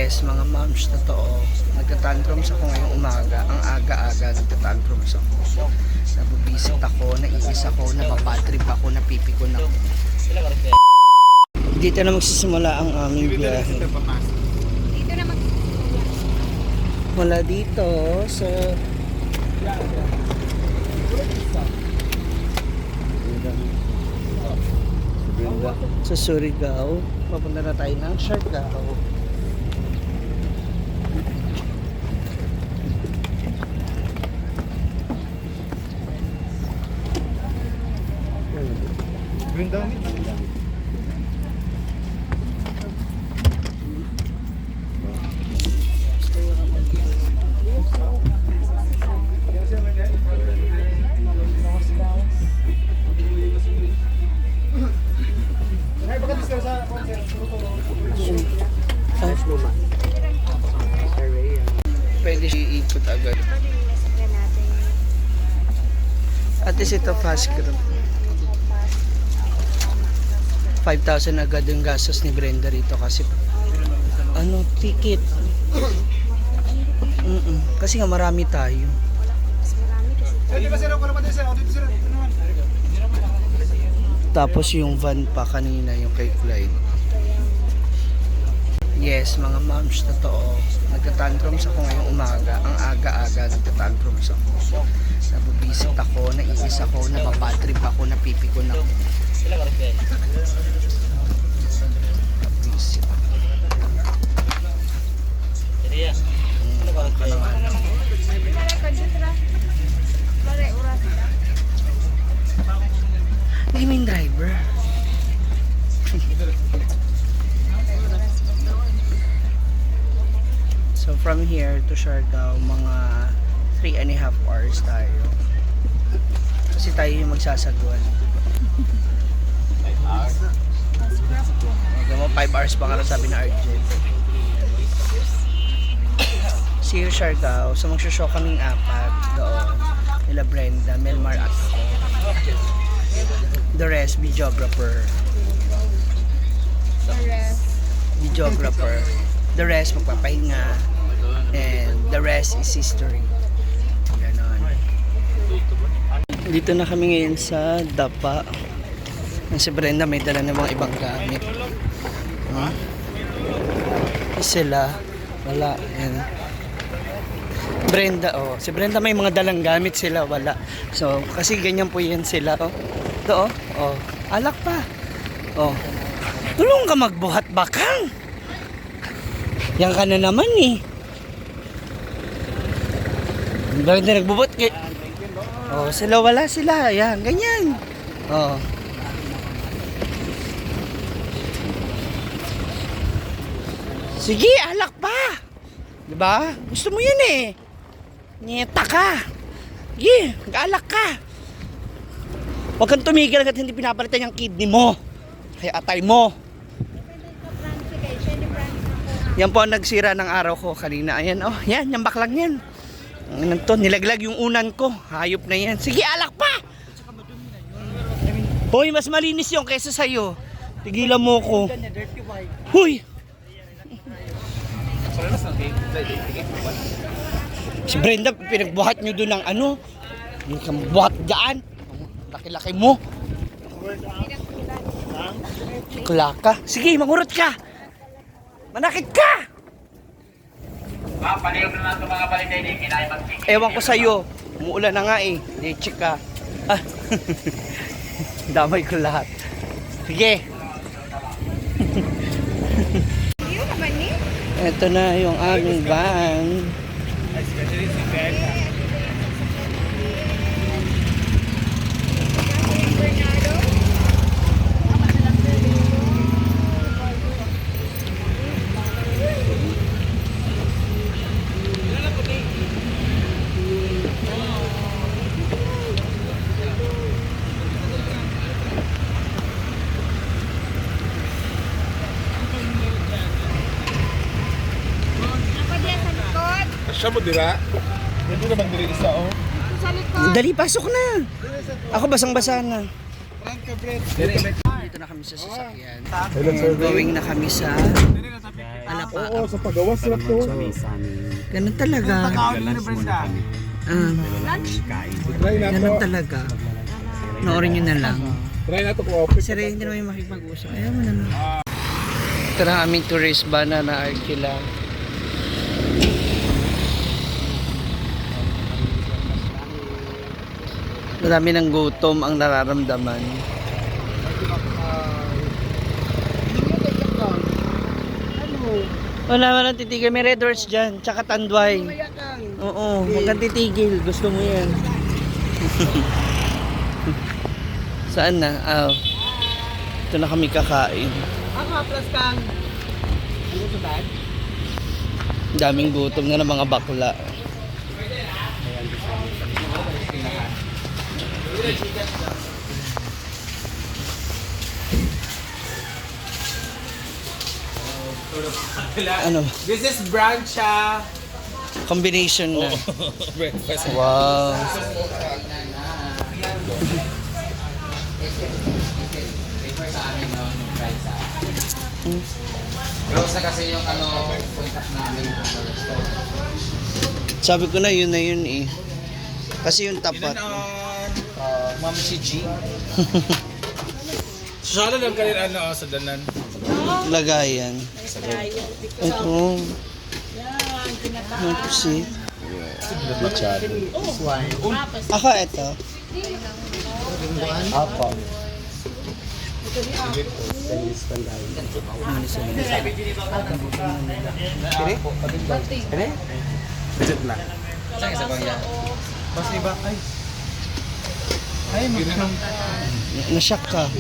Yes, mga moms, totoo. Nagtatantrums ako ngayong umaga. Ang aga-aga nagtatantrums ako. Nabubisit ako, naiis ako, napapatrip ako, napipikon ako. Dito na magsisimula ang aming biyahe. Dito na magsisimula. Mula dito sa Surigao. Papunta na tayo ng Siargao. Pwede siya iikot agad. At least ito fast group. 5,000 agad yung gastos ni Brenda rito kasi ticket. Kasi nga marami tayo. Tapos yung van pa kanina, yung kay Clyde. Yes, mga moms, totoo. Nagtatantrums ako ngayong umaga. Ang aga-aga nagtatantrums ako. Nabubisit ako, naiis ako, napapatrip ako, napipikon ako. Nabubisit ako. Hindi mo yung driver. So from here to Siargao, mga 3.5 hours tayo. Kasi tayo yung magsasagwan. 5 hours? Hanggang mo 5 hours pa nga sabi na RJ. See you Siargao. So magsashow kaming apat doon. Nila Brenda, Melmar at ako. The rest, videographer. Videographer. The rest, magpapahinga. And the rest is history. Ganon. Dito na kami ngayon sa Dapa. Si Brenda may dala ng mga ibang gamit. Sila, wala. Yan. Brenda, si Brenda may mga dalang gamit, sila wala. So, kasi ganyan po yan sila. Ito, alak pa. Tulong ka magbuhat bakang. Yan ka na naman eh. Bakit na nagbubot? Sila wala sila. Yan, ganyan. Sige, alak pa. Diba? Gusto mo yan eh. Nyeta ka. Sige, mag-alak ka. Huwag kang tumigil hanggat hindi pinapalitan yung kidney mo. Kaya atay mo. Yan po ang nagsira ng araw ko kanina. Ayan, yan, yung baklang yan. Nilaglag yung unan ko. Hayop na yan. Sige, alak pa! Hoy, mas malinis yung kaysa sa'yo. Tigilan mo ko. Hoy! Si Brenda, pinagbuhat nyo doon ng yung kang buhat dyan. Laki-laki mo. Kula ka. Sige, mangurot ka. Manakit ka! Ewan ko sa'yo. Umuulan na nga eh. Leche ka. Damay ko lahat. Sige. Ito na yung aming van. Siya mo dira? Dito naman diri isa Sa likod. Dali, pasok na. Ako basang-basa na. Dito na kami sa sasakyan. And going na kami sa Oo, sa pagawas na to. Ganun talaga. Lunch muna kami. Try na Ganun to. talaga. Noorin nyo na lang. Try na to kung okay. Si Ray, hindi naman yung makipag-usap. Ayaw mo na lang. Ito na aming tourist bana na Arkila. Marami ng gutom ang nararamdaman. Wala man titigil. May red horse dyan. Tsaka tandway. Oo, huwag kang titigil. Gusto mo yan. Saan na? Ah, ito na kami kakain. Daming gutom na ng mga bakla. Ano? This is brunch Combination na. Breakfast. Wow. Close na kasi yung contact namin. Sabi ko na yun eh. Kasi yung tapat. Ma'am si G. Sala lang kayo sa danan. Lagayan. Ito. Ito si. Ako ito. Apo. Kini? Budget na. Saan isa ba yan? Mas iba ay. Ay, Nasyak ka.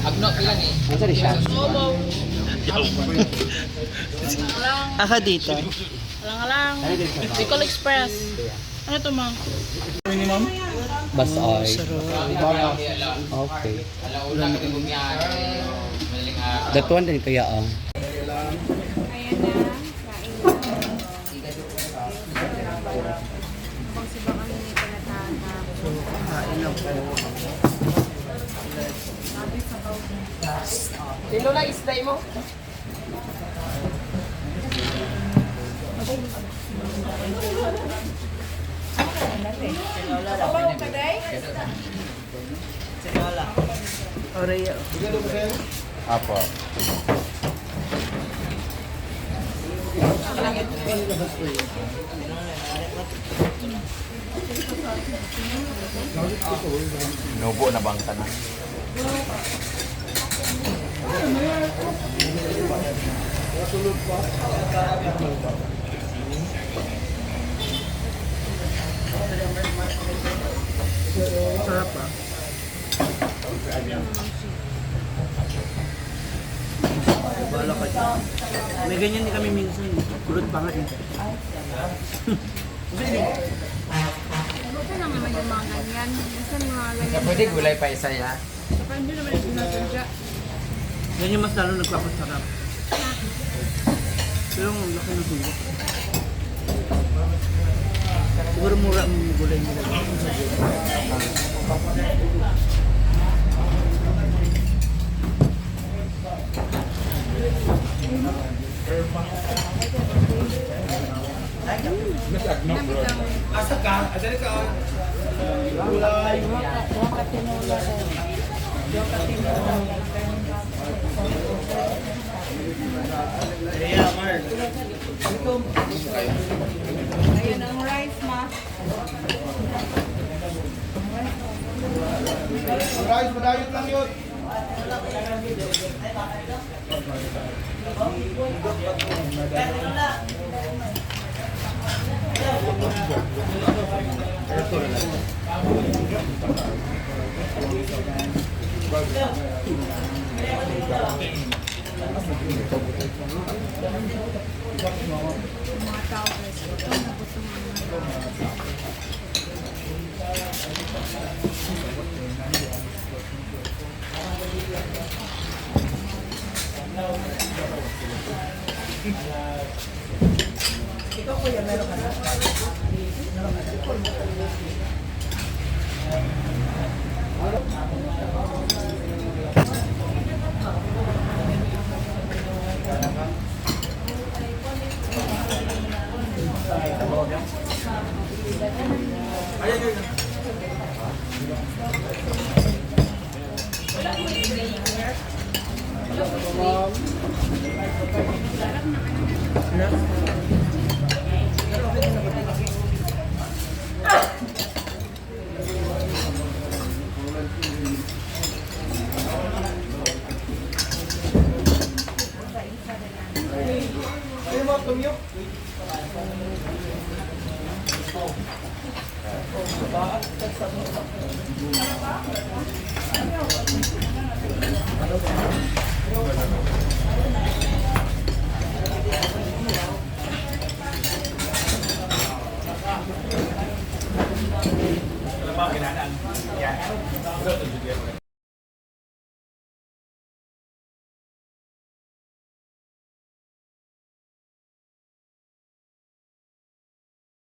Agno pila ni. Asa di siya? Aka dito. Alang-alang. Bicol Express. Ano to, ma'am? Basta ay. Sarap. Okay. Datuan din ito yaong. Ayan na. Kain na. Habang si baka hindi pa natatapo. Kain na po. Sino na isday mo? Oreo. Apo. Nubo na bang tanan? Sarap ah. Bala ka dyan. May ganyan din kami minsan. Kulot pa nga eh. Buti lang naman yung mga ganyan. Minsan yung mga ganyan. Pwede gulay pa isa ya? Saka hindi naman yung sinasadya. Yan yung mas lalo nagpapasarap. Pero ang laki ng sulo. Siguro mura ang gulay nila. Asa ka? Adali ka. Ayun ang rice, ma. Guys, madayot lang yun. Mga tao guys. Ito, nagutom ang